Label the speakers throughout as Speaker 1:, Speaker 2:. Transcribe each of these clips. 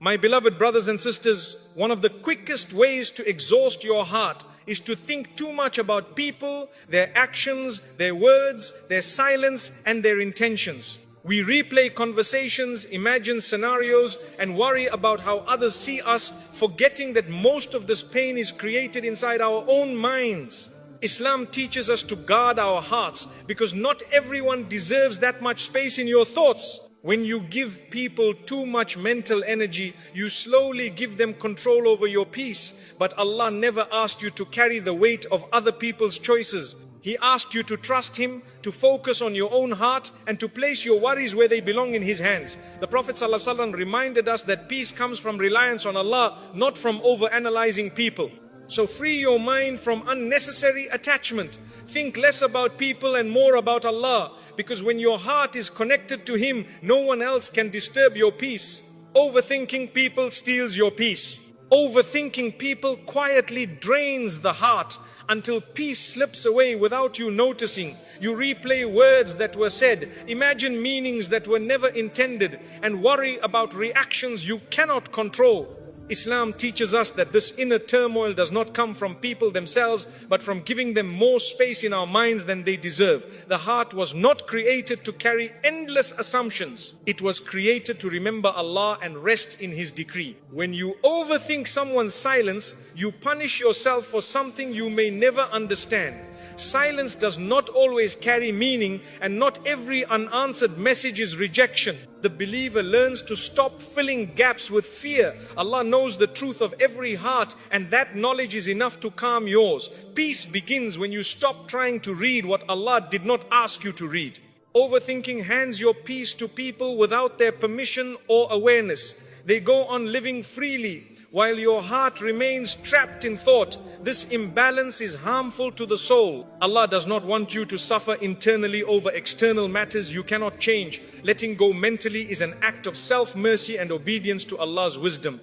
Speaker 1: My beloved brothers and sisters, one of the quickest ways to exhaust your heart is to think too much about people, their actions, their words, their silence, and their intentions. We replay conversations, imagine scenarios, and worry about how others see us, forgetting that most of this pain is created inside our own minds. Islam teaches us to guard our hearts because not everyone deserves that much space in your thoughts. When you give people too much mental energy, you slowly give them control over your peace. But Allah never asked you to carry the weight of other people's choices. He asked you to trust Him, to focus on your own heart, and to place your worries where they belong in His hands. The Prophet ﷺ reminded us that peace comes from reliance on Allah, not from overanalyzing people. So free your mind from unnecessary attachment. Think less about people and more about Allah, because when your heart is connected to Him, no one else can disturb your peace. Overthinking people steals your peace. Overthinking people quietly drains the heart until peace slips away without you noticing. You replay words that were said, imagine meanings that were never intended, and worry about reactions you cannot control. Islam teaches us that this inner turmoil does not come from people themselves, but from giving them more space in our minds than they deserve. The heart was not created to carry endless assumptions. It was created to remember Allah and rest in His decree. When you overthink someone's silence, you punish yourself for something you may never understand. Silence does not always carry meaning, and not every unanswered message is rejection. The believer learns to stop filling gaps with fear. Allah knows the truth of every heart, and that knowledge is enough to calm yours. Peace begins when you stop trying to read what Allah did not ask you to read. Overthinking hands your peace to people without their permission or awareness. They go on living freely while your heart remains trapped in thought. This imbalance is harmful to the soul. Allah does not want you to suffer internally over external matters you cannot change. Letting go mentally is an act of self-mercy and obedience to Allah's wisdom.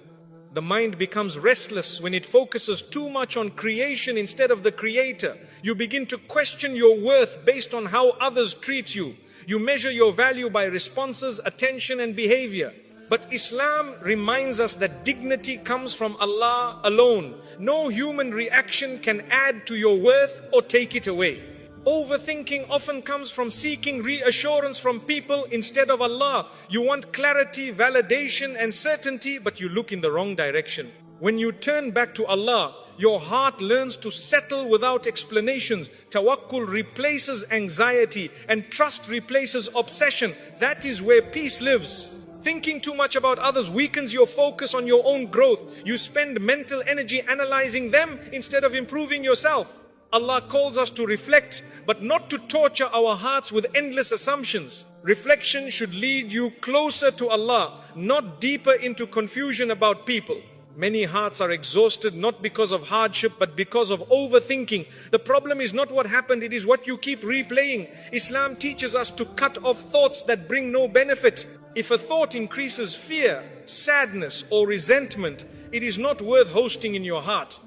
Speaker 1: The mind becomes restless when it focuses too much on creation instead of the Creator. You begin to question your worth based on how others treat you. You measure your value by responses, attention, and behavior. But Islam reminds us that dignity comes from Allah alone. No human reaction can add to your worth or take it away. Overthinking often comes from seeking reassurance from people instead of Allah. You want clarity, validation, and certainty, but you look in the wrong direction. When you turn back to Allah, your heart learns to settle without explanations. Tawakkul replaces anxiety, and trust replaces obsession. That is where peace lives. Thinking too much about others weakens your focus on your own growth. You spend mental energy analyzing them instead of improving yourself. Allah calls us to reflect, but not to torture our hearts with endless assumptions. Reflection should lead you closer to Allah, not deeper into confusion about people. Many hearts are exhausted not because of hardship, but because of overthinking. The problem is not what happened, it is what you keep replaying. Islam teaches us to cut off thoughts that bring no benefit. If a thought increases fear, sadness, or resentment, it is not worth hosting in your heart.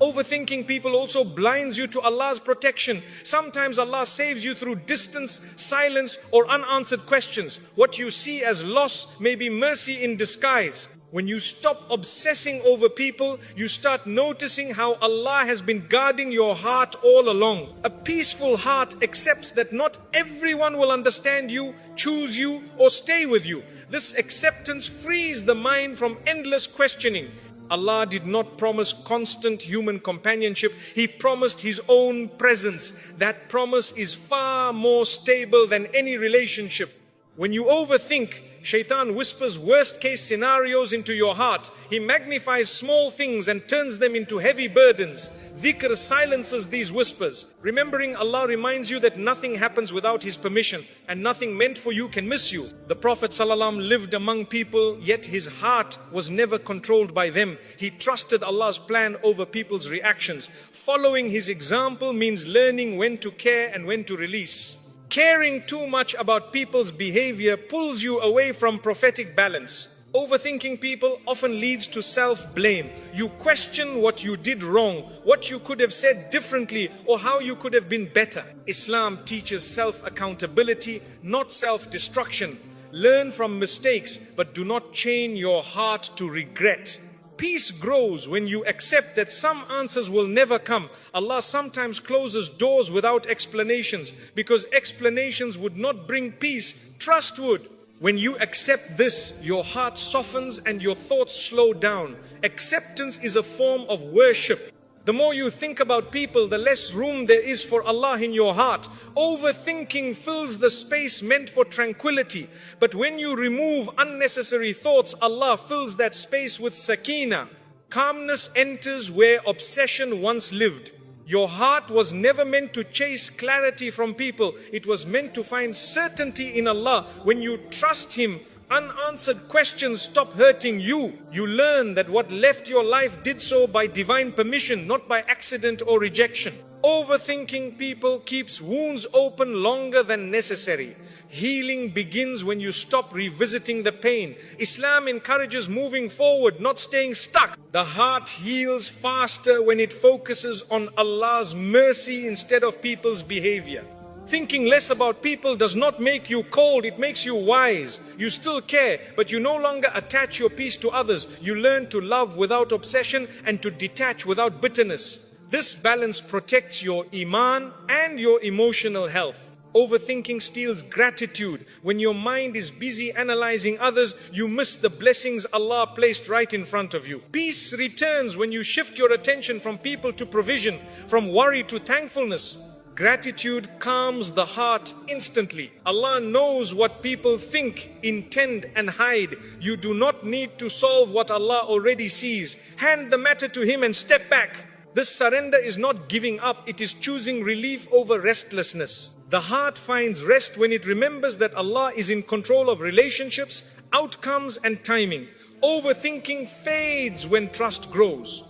Speaker 1: Overthinking people also blinds you to Allah's protection. Sometimes Allah saves you through distance, silence, or unanswered questions. What you see as loss may be mercy in disguise. When you stop obsessing over people, you start noticing how Allah has been guarding your heart all along. A peaceful heart accepts that not everyone will understand you, choose you, or stay with you. This acceptance frees the mind from endless questioning. Allah did not promise constant human companionship. He promised His own presence. That promise is far more stable than any relationship. When you overthink, Shaitan whispers worst case scenarios into your heart. He magnifies small things and turns them into heavy burdens. Dhikr silences these whispers. Remembering Allah reminds you that nothing happens without His permission, and nothing meant for you can miss you. The Prophet ﷺ lived among people, yet his heart was never controlled by them. He trusted Allah's plan over people's reactions. Following his example means learning when to care and when to release. Caring too much about people's behavior pulls you away from prophetic balance. Overthinking people often leads to self-blame. You question what you did wrong, what you could have said differently, or how you could have been better. Islam teaches self-accountability, not self-destruction. Learn from mistakes, but do not chain your heart to regret. Peace grows when you accept that some answers will never come. Allah sometimes closes doors without explanations, because explanations would not bring peace. Trust would. When you accept this, your heart softens and your thoughts slow down. Acceptance is a form of worship. The more you think about people, the less room there is for Allah in your heart. Overthinking fills the space meant for tranquility. But when you remove unnecessary thoughts, Allah fills that space with sakina. Calmness enters where obsession once lived. Your heart was never meant to chase clarity from people. It was meant to find certainty in Allah. When you trust Him, unanswered questions stop hurting you. You learn that what left your life did so by divine permission, not by accident or rejection. Overthinking people keeps wounds open longer than necessary. Healing begins when you stop revisiting the pain. Islam encourages moving forward, not staying stuck. The heart heals faster when it focuses on Allah's mercy instead of people's behavior. Thinking less about people does not make you cold, it makes you wise. You still care, but you no longer attach your peace to others. You learn to love without obsession and to detach without bitterness. This balance protects your iman and your emotional health. Overthinking steals gratitude. When your mind is busy analyzing others, you miss the blessings Allah placed right in front of you. Peace returns when you shift your attention from people to provision, from worry to thankfulness. Gratitude calms the heart instantly. Allah knows what people think, intend and hide. You do not need to solve what Allah already sees. Hand the matter to Him and step back. This surrender is not giving up, it is choosing relief over restlessness. The heart finds rest when it remembers that Allah is in control of relationships, outcomes and timing. Overthinking fades when trust grows.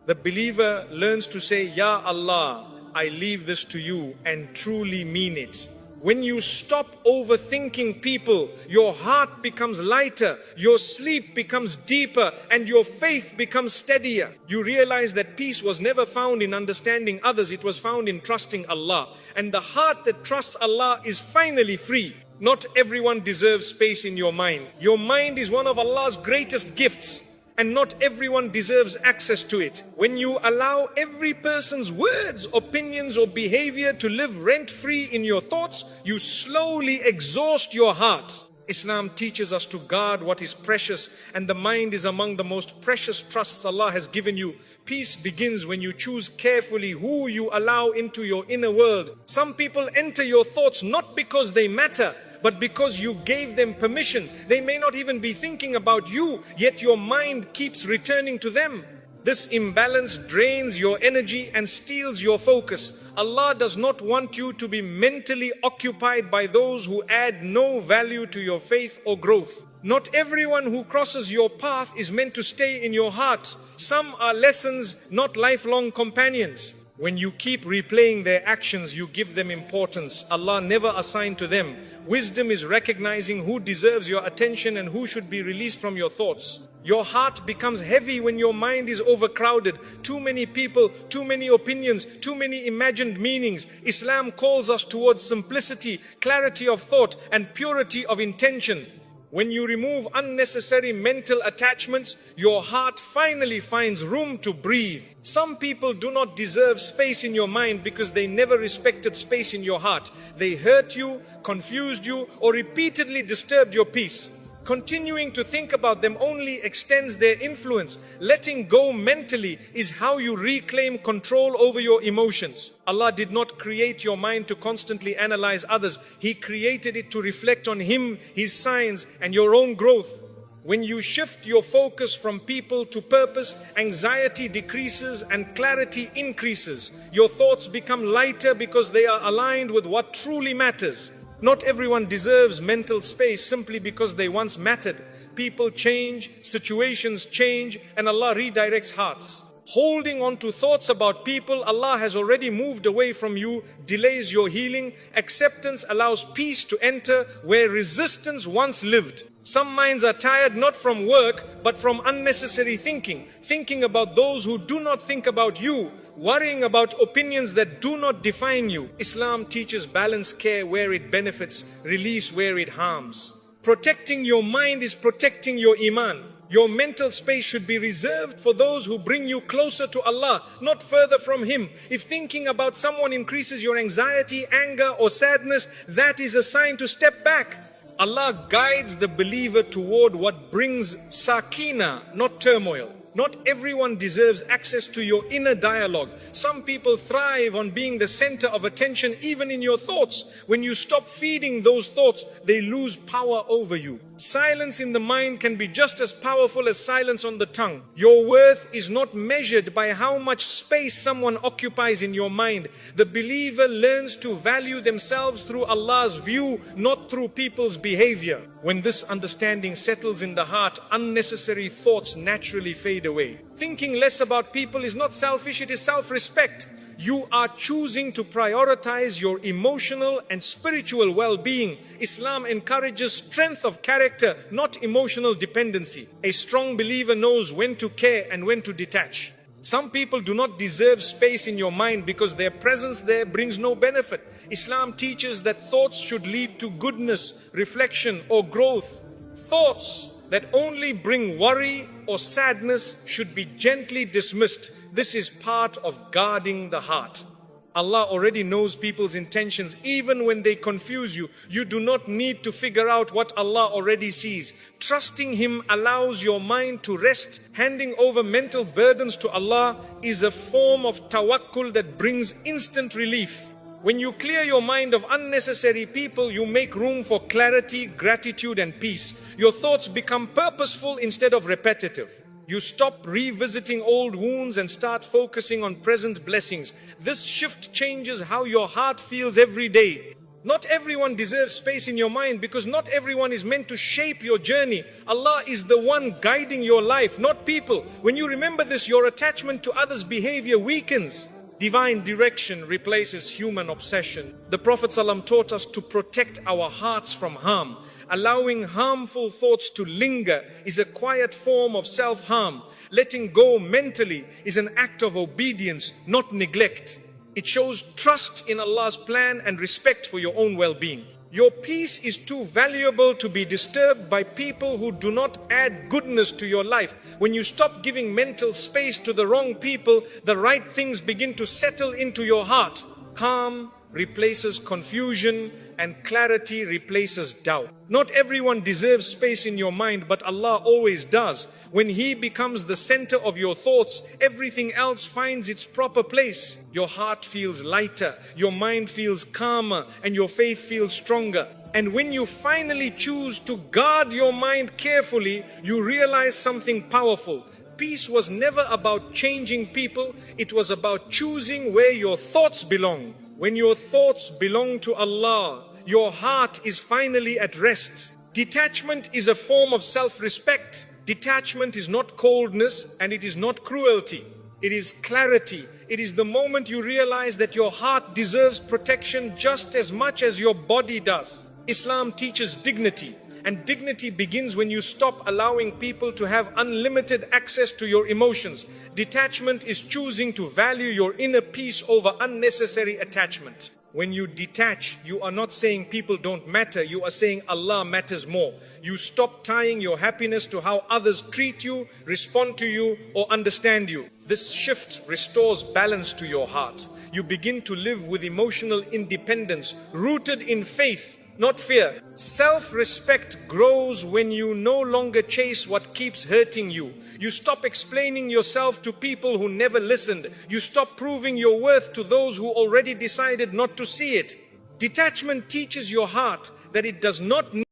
Speaker 1: The believer learns to say, Ya Allah, I leave this to you, and truly mean it. When you stop overthinking people, your heart becomes lighter, your sleep becomes deeper, and your faith becomes steadier. You realize that peace was never found in understanding others, it was found in trusting Allah. And the heart that trusts Allah is finally free. Not everyone deserves space in your mind. Your mind is one of Allah's greatest gifts, and not everyone deserves access to it. When you allow every person's words, opinions or behavior to live rent-free in your thoughts, you slowly exhaust your heart. Islam teaches us to guard what is precious, and the mind is among the most precious trusts Allah has given you. Peace begins when you choose carefully who you allow into your inner world. Some people enter your thoughts not because they matter, but because you gave them permission. They may not even be thinking about you, yet your mind keeps returning to them. This imbalance drains your energy and steals your focus. Allah does not want you to be mentally occupied by those who add no value to your faith or growth. Not everyone who crosses your path is meant to stay in your heart. Some are lessons, not lifelong companions. When you keep replaying their actions, you give them importance Allah never assigned to them. Wisdom is recognizing who deserves your attention and who should be released from your thoughts. Your heart becomes heavy when your mind is overcrowded. Too many people, too many opinions, too many imagined meanings. Islam calls us towards simplicity, clarity of thought, and purity of intention. When you remove unnecessary mental attachments, your heart finally finds room to breathe. Some people do not deserve space in your mind because they never respected space in your heart. They hurt you, confused you, or repeatedly disturbed your peace. Continuing to think about them only extends their influence. Letting go mentally is how you reclaim control over your emotions. Allah did not create your mind to constantly analyze others. He created it to reflect on Him, His signs, and your own growth. When you shift your focus from people to purpose, anxiety decreases and clarity increases. Your thoughts become lighter because they are aligned with what truly matters. Not everyone deserves mental space simply because they once mattered. People change, situations change, and Allah redirects hearts. Holding on to thoughts about people Allah has already moved away from you delays your healing. Acceptance allows peace to enter where resistance once lived. Some minds are tired not from work but from unnecessary thinking. Thinking about those who do not think about you. Worrying about opinions that do not define you. Islam teaches balance care where it benefits, release where it harms. Protecting your mind is protecting your iman. Your mental space should be reserved for those who bring you closer to Allah, not further from Him. If thinking about someone increases your anxiety, anger or sadness, that is a sign to step back. Allah guides the believer toward what brings sakina, not turmoil. Not everyone deserves access to your inner dialogue. Some people thrive on being the center of attention even in your thoughts. When you stop feeding those thoughts, they lose power over you. Silence in the mind can be just as powerful as silence on the tongue. Your worth is not measured by how much space someone occupies in your mind. The believer learns to value themselves through Allah's view, not through people's behavior. When this understanding settles in the heart, unnecessary thoughts naturally fade away. Thinking less about people is not selfish, it is self-respect. You are choosing to prioritize your emotional and spiritual well-being. Islam encourages strength of character, not emotional dependency. A strong believer knows when to care and when to detach. Some people do not deserve space in your mind because their presence there brings no benefit. Islam teaches that thoughts should lead to goodness, reflection or growth. Thoughts that only bring worry or sadness should be gently dismissed. This is part of guarding the heart. Allah already knows people's intentions even when they confuse you. You do not need to figure out what Allah already sees. Trusting Him allows your mind to rest. Handing over mental burdens to Allah is a form of tawakkul that brings instant relief. When you clear your mind of unnecessary people, you make room for clarity, gratitude and peace. Your thoughts become purposeful instead of repetitive. You stop revisiting old wounds and start focusing on present blessings. This shift changes how your heart feels every day. Not everyone deserves space in your mind because not everyone is meant to shape your journey. Allah is the one guiding your life, not people. When you remember this, your attachment to others' behavior weakens. Divine direction replaces human obsession. The Prophet ﷺ taught us to protect our hearts from harm. Allowing harmful thoughts to linger is a quiet form of self-harm. Letting go mentally is an act of obedience, not neglect. It shows trust in Allah's plan and respect for your own well-being. Your peace is too valuable to be disturbed by people who do not add goodness to your life. When you stop giving mental space to the wrong people, the right things begin to settle into your heart. Calm replaces confusion and clarity replaces doubt. Not everyone deserves space in your mind, but Allah always does. When He becomes the center of your thoughts, everything else finds its proper place. Your heart feels lighter, your mind feels calmer, and your faith feels stronger. And when you finally choose to guard your mind carefully, you realize something powerful. Peace was never about changing people, it was about choosing where your thoughts belong. When your thoughts belong to Allah, your heart is finally at rest. Detachment is a form of self-respect. Detachment is not coldness and it is not cruelty. It is clarity. It is the moment you realize that your heart deserves protection just as much as your body does. Islam teaches dignity, and dignity begins when you stop allowing people to have unlimited access to your emotions. Detachment is choosing to value your inner peace over unnecessary attachment. When you detach, you are not saying people don't matter, you are saying Allah matters more. You stop tying your happiness to how others treat you, respond to you, or understand you. This shift restores balance to your heart. You begin to live with emotional independence, rooted in faith, not fear. Self-respect grows when you no longer chase what keeps hurting you. You stop explaining yourself to people who never listened. You stop proving your worth to those who already decided not to see it. Detachment teaches your heart that it does not need